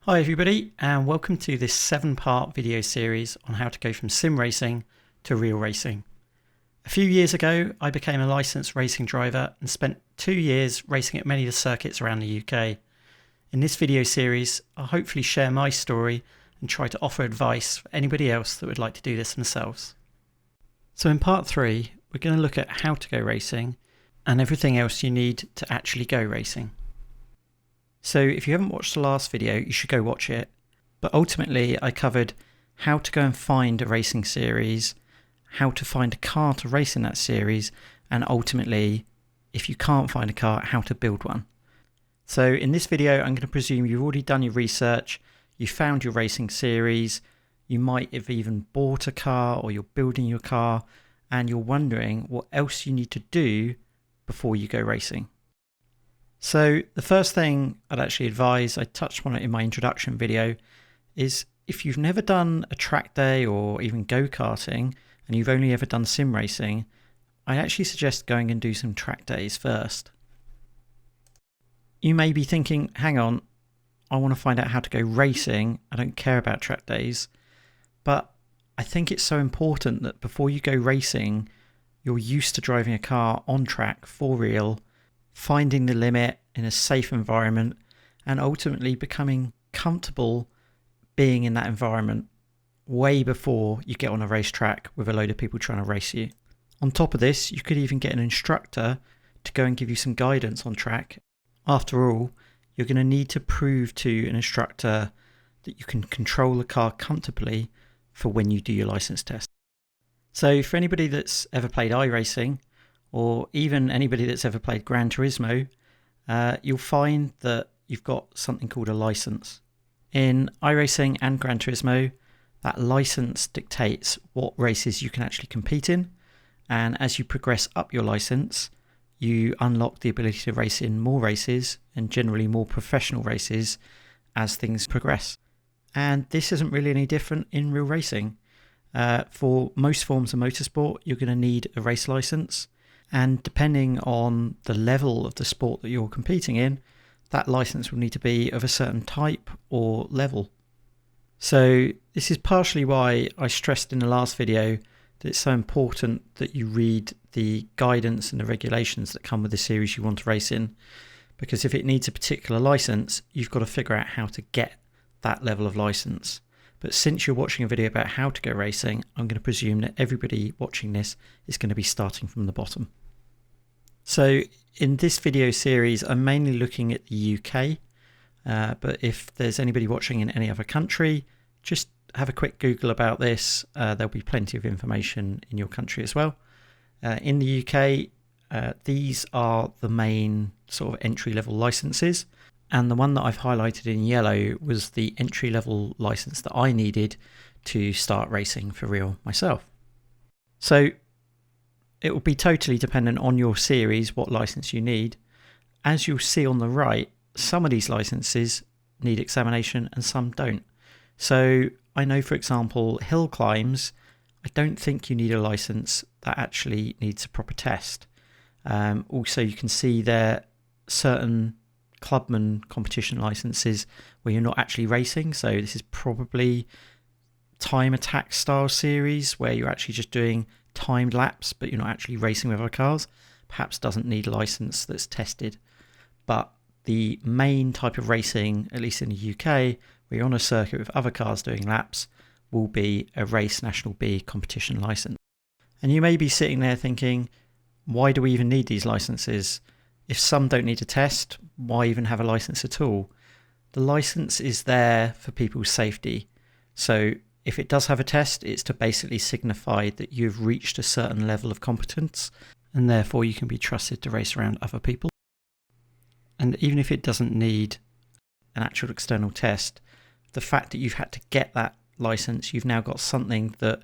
Hi everybody, and welcome to this 7-part video series on how to go from sim racing to real racing. A few years ago I became a licensed racing driver and spent 2 years racing at many of the circuits around the UK. In this video series I'll hopefully share my story and try to offer advice for anybody else that would like to do this themselves. So in part 3 we're going to look at how to go racing and everything else you need to actually go racing. So if you haven't watched the last video, you should go watch it. But ultimately, I covered how to go and find a racing series, how to find a car to race in that series, and ultimately, if you can't find a car, how to build one. So in this video, I'm going to presume you've already done your research, you found your racing series, you might have even bought a car or you're building your car, and you're wondering what else you need to do before you go racing. So the first thing I'd actually advise, I touched on it in my introduction video, is if you've never done a track day or even go-karting and you've only ever done sim racing, I actually suggest going and do some track days first. You may be thinking, hang on, I want to find out how to go racing, I don't care about track days, but I think it's so important that before you go racing, you're used to driving a car on track for real, finding the limit in a safe environment, and ultimately becoming comfortable being in that environment way before you get on a racetrack with a load of people trying to race you. On top of this, you could even get an instructor to go and give you some guidance on track. After all, you're going to need to prove to an instructor that you can control the car comfortably for when you do your license test. So for anybody that's ever played iRacing, or even anybody that's ever played Gran Turismo, you'll find that you've got something called a license. In iRacing and Gran Turismo, that license dictates what races you can actually compete in, and as you progress up your license, you unlock the ability to race in more races and generally more professional races as things progress. And this isn't really any different in real racing. For most forms of motorsport, you're going to need a race license. And depending on the level of the sport that you're competing in, that license will need to be of a certain type or level. So this is partially why I stressed in the last video that it's so important that you read the guidance and the regulations that come with the series you want to race in, because if it needs a particular license, you've got to figure out how to get that level of license. But since you're watching a video about how to go racing, I'm going to presume that everybody watching this is going to be starting from the bottom. So in this video series, I'm mainly looking at the UK, but if there's anybody watching in any other country, just have a quick Google about this. There'll be plenty of information in your country as well. In the UK, these are the main sort of entry-level licenses. And the one that I've highlighted in yellow was the entry-level license that I needed to start racing for real myself. So it will be totally dependent on your series what license you need. As you'll see on the right, some of these licenses need examination and some don't. So I know, for example, hill climbs, I don't think you need a license that actually needs a proper test. Also, you can see there certain clubman competition licenses where you're not actually racing, so this is probably time attack style series where you're actually just doing timed laps but you're not actually racing with other cars. Perhaps doesn't need a license that's tested. But the main type of racing, at least in the UK, where you're on a circuit with other cars doing laps, will be a race National B competition license. And you may be sitting there thinking, why do we even need these licenses? If some don't need a test, why even have a license at all? The license is there for people's safety. So if it does have a test, it's to basically signify that you've reached a certain level of competence and therefore you can be trusted to race around other people. And even if it doesn't need an actual external test, the fact that you've had to get that license, you've now got something that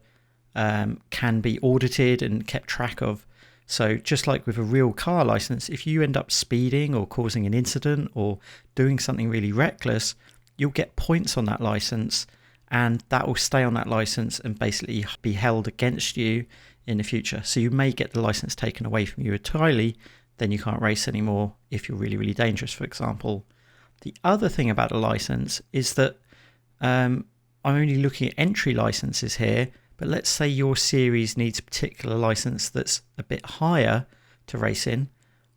can be audited and kept track of. So just like with a real car license, if you end up speeding or causing an incident or doing something really reckless, you'll get points on that license and that will stay on that license and basically be held against you in the future. So you may get the license taken away from you entirely, then you can't race anymore if you're really, really dangerous, for example. The other thing about a license is that I'm only looking at entry licenses here, but let's say your series needs a particular license that's a bit higher to race in.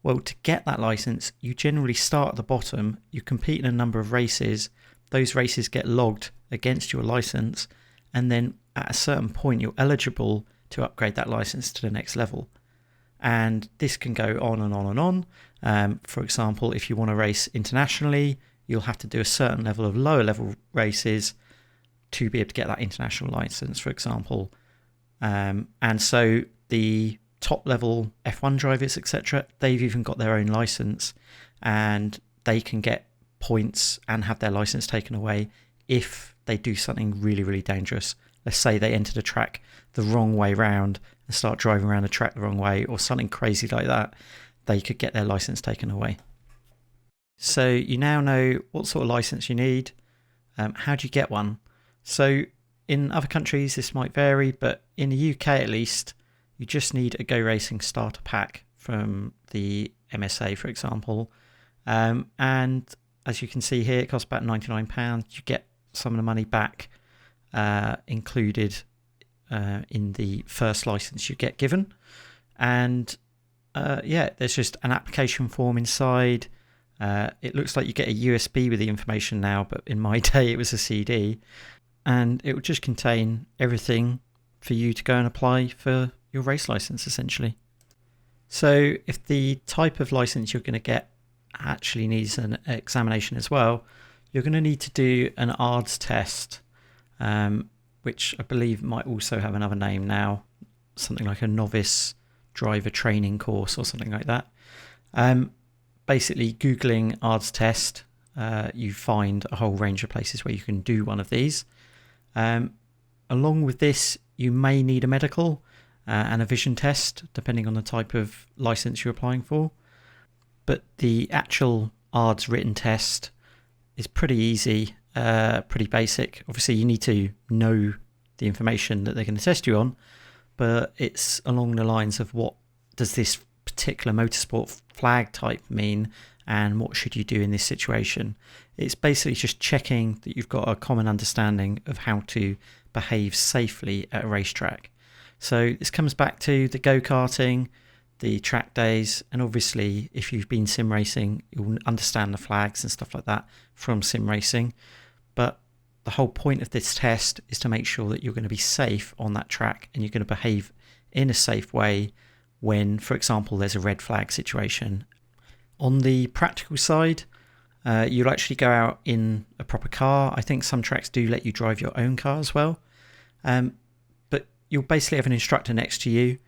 Well, to get that license, you generally start at the bottom, you compete in a number of races, those races get logged against your license, and then at a certain point you're eligible to upgrade that license to the next level. And this can go on and on and on. For example, if you want to race internationally, you'll have to do a certain level of lower level races to be able to get that international license, for example. And so the top level F1 drivers, etc., they've even got their own license, and they can get points and have their license taken away if they do something really, really dangerous. Let's say they enter the track the wrong way round and start driving around the track the wrong way, or something crazy like that. They could get their license taken away. So you now know what sort of license you need. How do you get one? So in other countries this might vary, but in the UK at least, you just need a Go Racing starter pack from the MSA, for example. And as you can see here, it costs about £99. You get some of the money back included in the first license you get given. And yeah, there's just an application form inside. It looks like you get a USB with the information now, but in my day it was a CD. And it will just contain everything for you to go and apply for your race license, essentially. So if the type of license you're going to get actually needs an examination as well, you're going to need to do an ARDS test, which I believe might also have another name now, something like a novice driver training course or something like that. Basically, Googling ARDS test, you find a whole range of places where you can do one of these. Along with this, you may need a medical and a vision test, depending on the type of license you're applying for. But the actual ARDS written test is pretty easy, pretty basic. Obviously, you need to know the information that they're going to test you on, but it's along the lines of what does this particular motorsport flag type mean, and what should you do in this situation. It's basically just checking that you've got a common understanding of how to behave safely at a racetrack. So this comes back to the go-karting, the track days, and obviously if you've been sim racing, you'll understand the flags and stuff like that from sim racing. But the whole point of this test is to make sure that you're going to be safe on that track and you're going to behave in a safe way when, for example, there's a red flag situation. On the practical side, you'll actually go out in a proper car. I think some tracks do let you drive your own car as well. But you'll basically have an instructor next to you,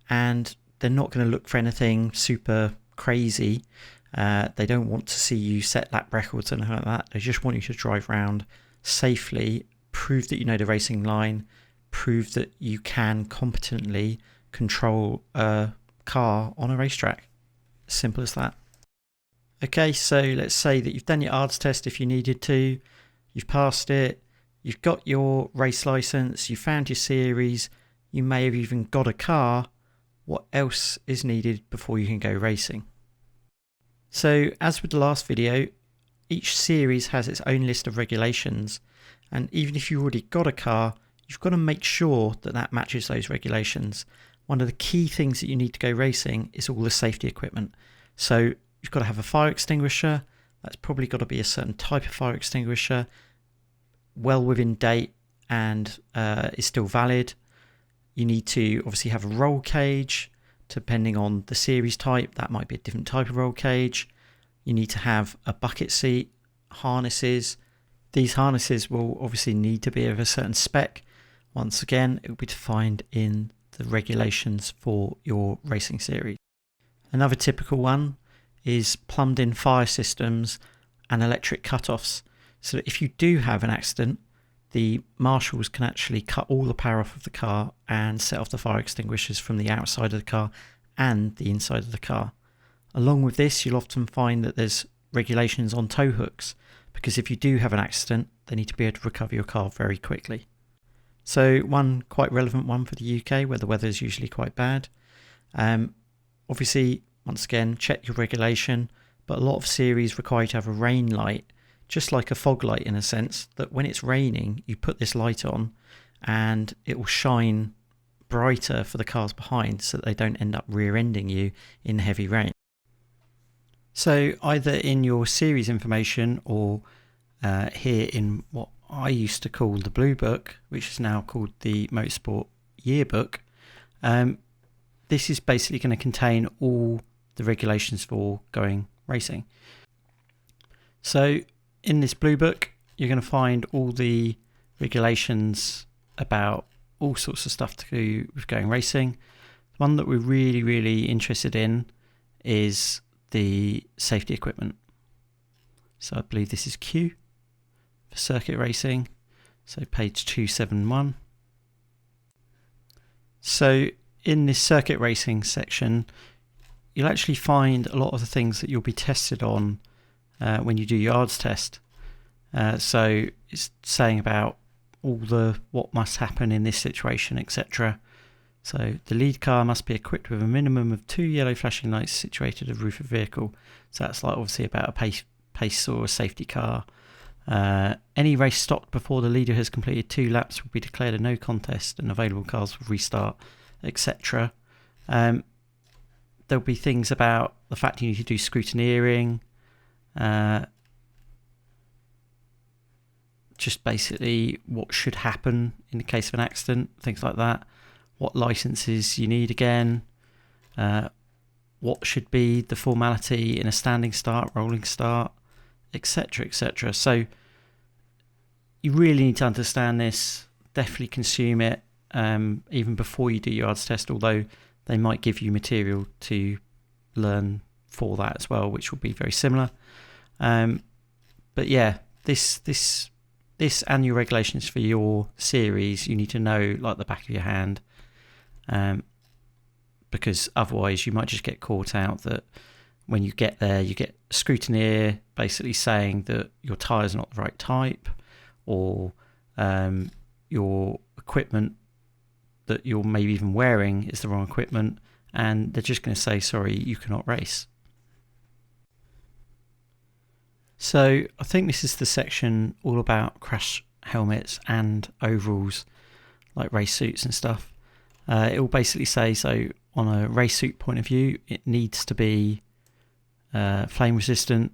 and they're not going to look for anything super crazy. They don't want to see you set lap records and anything like that. They just want you to drive around safely, prove that you know the racing line, prove that you can competently control a car on a racetrack. Simple as that. Okay, so let's say that you've done your ARDS test if you needed to, you've passed it, you've got your race license, you found your series, you may have even got a car. What else is needed before you can go racing? So as with the last video, each series has its own list of regulations, and even if you've already got a car, you've got to make sure that that matches those regulations. One of the key things that you need to go racing is all the safety equipment. So you've got to have a fire extinguisher. That's probably got to be a certain type of fire extinguisher, well within date and is still valid. You need to obviously have a roll cage. Depending on the series type, that might be a different type of roll cage. You need to have a bucket seat, harnesses. These harnesses will obviously need to be of a certain spec. Once again, it will be defined in the regulations for your racing series. Another typical one is plumbed in fire systems and electric cutoffs, so that if you do have an accident, the marshals can actually cut all the power off of the car and set off the fire extinguishers from the outside of the car and the inside of the car. Along with this, you'll often find that there's regulations on tow hooks, because if you do have an accident, they need to be able to recover your car very quickly. So one quite relevant one for the UK, where the weather is usually quite bad. Obviously, once again, check your regulation, but a lot of series require you to have a rain light just like a fog light in a sense, that when it's raining, you put this light on and it will shine brighter for the cars behind so that they don't end up rear-ending you in heavy rain. So either in your series information or here in what I used to call the Blue Book, which is now called the Motorsport Yearbook, this is basically going to contain all the regulations for going racing. So in this Blue Book, you're going to find all the regulations about all sorts of stuff to do with going racing. The one that we're really interested in is the safety equipment. So I believe this is Q for circuit racing. So page 271. So in this circuit racing section, you'll actually find a lot of the things that you'll be tested on when you do your yards test. So it's saying about all the what must happen in this situation, etc. So the lead car must be equipped with a minimum of 2 yellow flashing lights situated at the roof of the vehicle. So that's like obviously about a pace or a safety car. Any race stopped before the leader has completed 2 laps will be declared a no contest and available cars will restart, etc. There'll be things about the fact you need to do scrutineering, just basically what should happen in the case of an accident, things like that. What licenses you need again, what should be the formality in a standing start, rolling start, etc, etc. So you really need to understand this, definitely consume it, even before you do your yards test, although they might give you material to learn for that as well, which will be very similar. But yeah, this and your regulations for your series, you need to know like the back of your hand, because otherwise you might just get caught out that when you get there, you get a scrutineer basically saying that your tyres are not the right type, or your equipment that you're maybe even wearing is the wrong equipment, and they're just going to say, sorry, you cannot race. So I think this is the section all about crash helmets and overalls, like race suits and stuff. It will basically say, so on a race suit point of view, it needs to be flame resistant,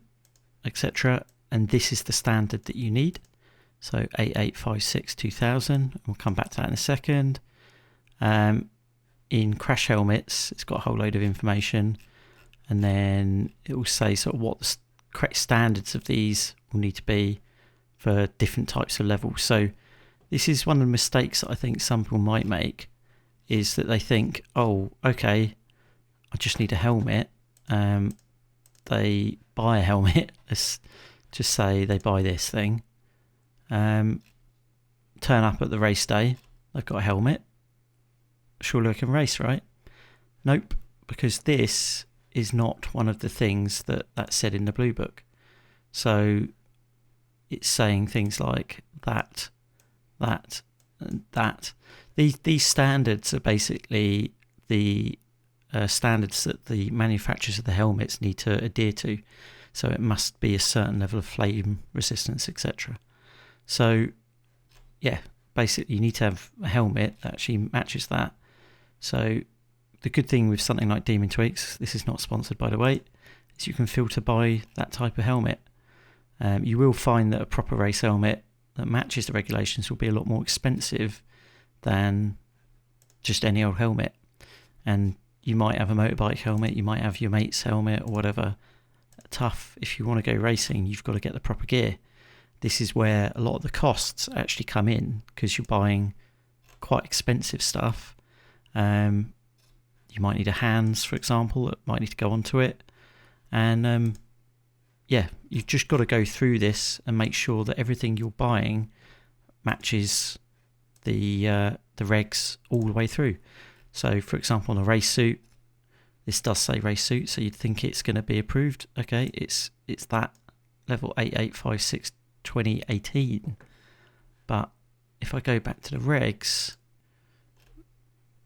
etc. And this is the standard that you need. So 8856-2000, we'll come back to that in a second. In crash helmets, it's got a whole load of information, and then it will say sort of what the correct standards of these will need to be for different types of levels. So this is one of the mistakes that I think some people might make, is that they think, oh, okay, I just need a helmet. They buy a helmet, let's just say they buy this thing, turn up at the race day, they've got a helmet, surely I can race, right? Nope, because this is not one of the things that's said in the Blue Book. So it's saying things like that. These standards are basically the standards that the manufacturers of the helmets need to adhere to. So it must be a certain level of flame resistance, etc. So yeah, basically you need to have a helmet that actually matches that. So the good thing with something like Demon Tweaks, this is not sponsored by the way, is you can filter by that type of helmet. You will find that a proper race helmet that matches the regulations will be a lot more expensive than just any old helmet. And you might have a motorbike helmet, you might have your mate's helmet or whatever. Tough, if you want to go racing, you've got to get the proper gear. This is where a lot of the costs actually come in, because you're buying quite expensive stuff. You might need a hands, for example, that might need to go onto it. And yeah, you've just got to go through this and make sure that everything you're buying matches the regs all the way through. So for example, on a race suit, this does say race suit, so you'd think it's going to be approved. Okay, it's that level 8856-2018. But if I go back to the regs,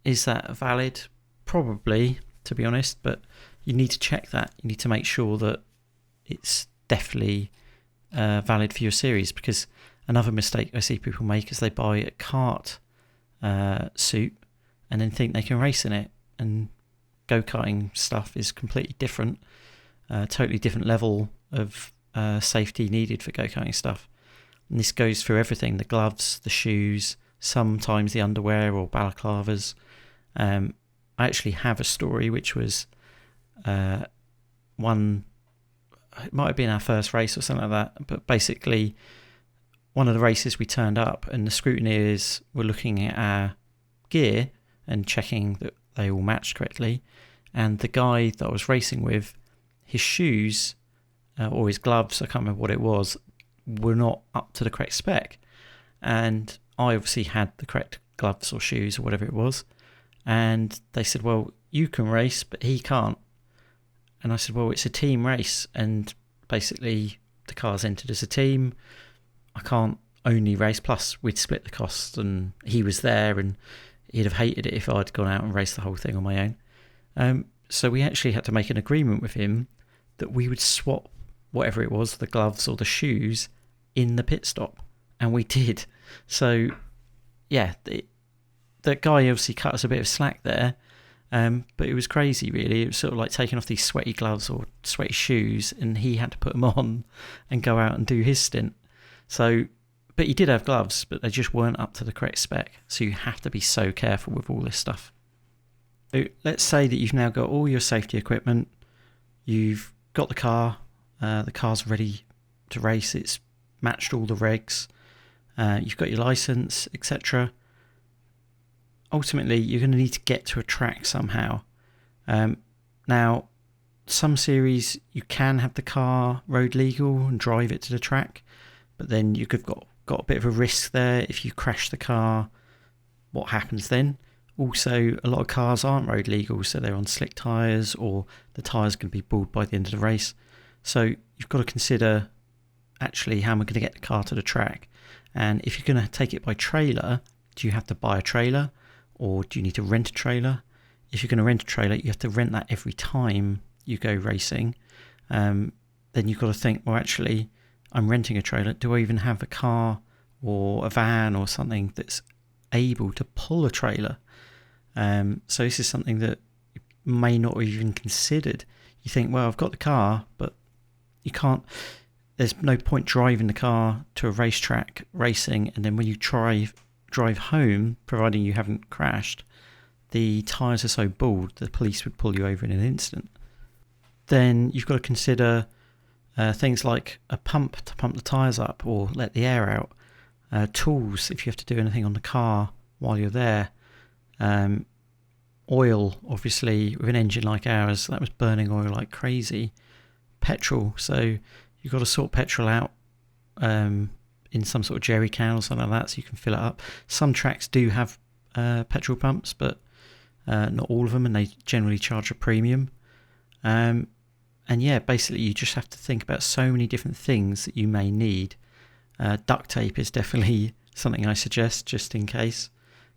is that valid? Probably, to be honest, but you need to check that. You need to make sure that it's definitely valid for your series. Because another mistake I see people make is they buy a kart suit and then think they can race in it, and go-karting stuff is completely different, totally different level of safety needed for go-karting stuff. And this goes through everything: the gloves, the shoes, sometimes the underwear or balaclavas. I actually have a story which was one, it might have been our first race or something like that, but basically one of the races we turned up and the scrutineers were looking at our gear and checking that they all matched correctly, and the guy that I was racing with, his shoes or his gloves, I can't remember what it was, were not up to the correct spec. And I obviously had the correct gloves or shoes or whatever it was, and they said, well, you can race but he can't. And I said, well, it's a team race, and basically the car's entered as a team. I can't only race, plus we'd split the costs, and he was there and he'd have hated it if I'd gone out and raced the whole thing on my own. So we actually had to make an agreement with him that we would swap whatever it was, the gloves or the shoes, in the pit stop, and we did. So yeah, the guy obviously cut us a bit of slack there, but it was crazy really. It was sort of like taking off these sweaty gloves or sweaty shoes, and he had to put them on and go out and do his stint. So, but he did have gloves, but they just weren't up to the correct spec, so you have to be so careful with all this stuff. So let's say that you've now got all your safety equipment, you've got the car's ready to race, it's matched all the regs, you've got your license, etc. Ultimately, you're going to need to get to a track somehow. Now, some series you can have the car road legal and drive it to the track, but then you've got a bit of a risk there. If you crash the car, what happens then? Also, a lot of cars aren't road legal, so they're on slick tyres, or the tyres can be bald by the end of the race. So you've got to consider, actually, how am I going to get the car to the track? And if you're going to take it by trailer, do you have to buy a trailer, or do you need to rent a trailer? If you're going to rent a trailer, you have to rent that every time you go racing. Then you've got to think, well, actually, I'm renting a trailer. Do I even have a car or a van or something that's able to pull a trailer? So this is something that you may not have even considered. You think, well, I've got the car, but you can't. There's no point driving the car to a racetrack racing, and then when you drive home, providing you haven't crashed, the tyres are so bald the police would pull you over in an instant. Then you've got to consider things like a pump to pump the tyres up or let the air out, tools if you have to do anything on the car while you're there, oil, obviously with an engine like ours that was burning oil like crazy, petrol, so you've got to sort petrol out in some sort of jerry can or something like that so you can fill it up. Some tracks do have petrol pumps, but not all of them, and they generally charge a premium. And yeah, basically you just have to think about so many different things that you may need. Duct tape is definitely something I suggest just in case.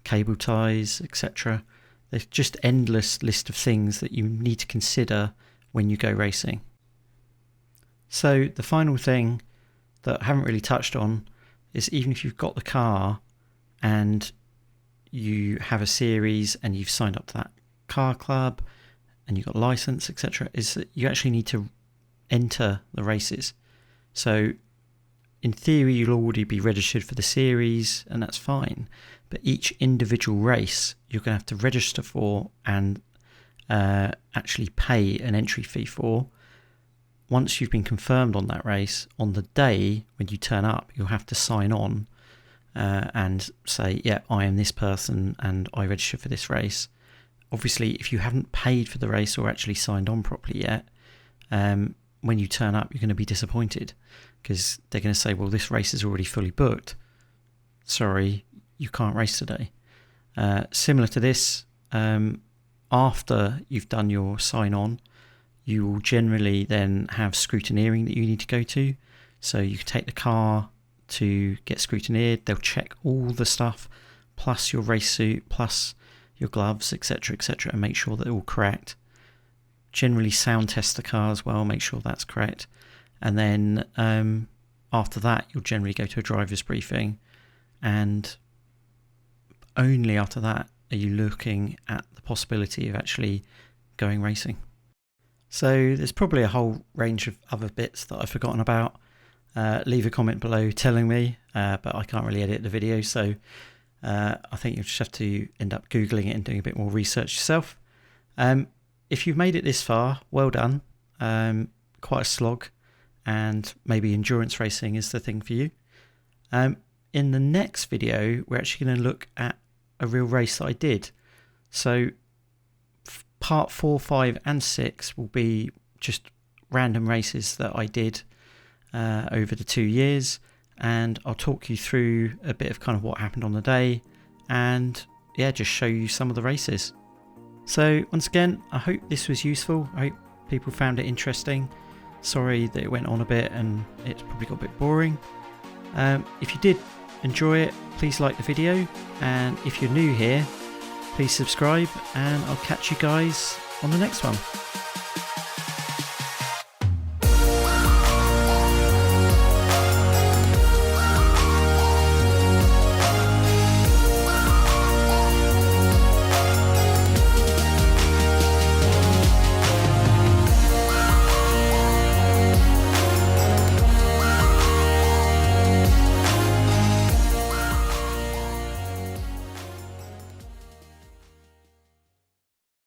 Cable ties, etc. There's just endless list of things that you need to consider when you go racing. So the final thing that I haven't really touched on is, even if you've got the car and you have a series and you've signed up to that car club and you've got a license, etc., is that you actually need to enter the races. So in theory, you'll already be registered for the series, and that's fine. But each individual race, you're going to have to register for and actually pay an entry fee for. Once you've been confirmed on that race, on the day when you turn up, you'll have to sign on and say, yeah, I am this person and I register for this race. Obviously, if you haven't paid for the race or actually signed on properly yet, when you turn up, you're going to be disappointed, because they're going to say, well, this race is already fully booked. Sorry, you can't race today. Similar to this, after you've done your sign on, you will generally then have scrutineering that you need to go to. So you can take the car to get scrutineered. They'll check all the stuff, plus your race suit, plus your gloves, etc., and make sure that they're all correct. Generally sound test the car as well, make sure that's correct. And then after that, you'll generally go to a driver's briefing, and only after that are you looking at the possibility of actually going racing. So there's probably a whole range of other bits that I've forgotten about. Leave a comment below telling me, but I can't really edit the video, so I think you'll just have to end up Googling it and doing a bit more research yourself. If you've made it this far, well done. Quite a slog, and maybe endurance racing is the thing for you. In the next video, we're actually going to look at a real race that I did. So part 4, 5 and 6 will be just random races that I did over the 2 years, and I'll talk you through a bit of kind of what happened on the day, and yeah, just show you some of the races. So once again, I hope this was useful. I hope people found it interesting. Sorry that it went on a bit and it's probably got a bit boring. If you did enjoy it, please like the video, and if you're new here, please subscribe, and I'll catch you guys on the next one.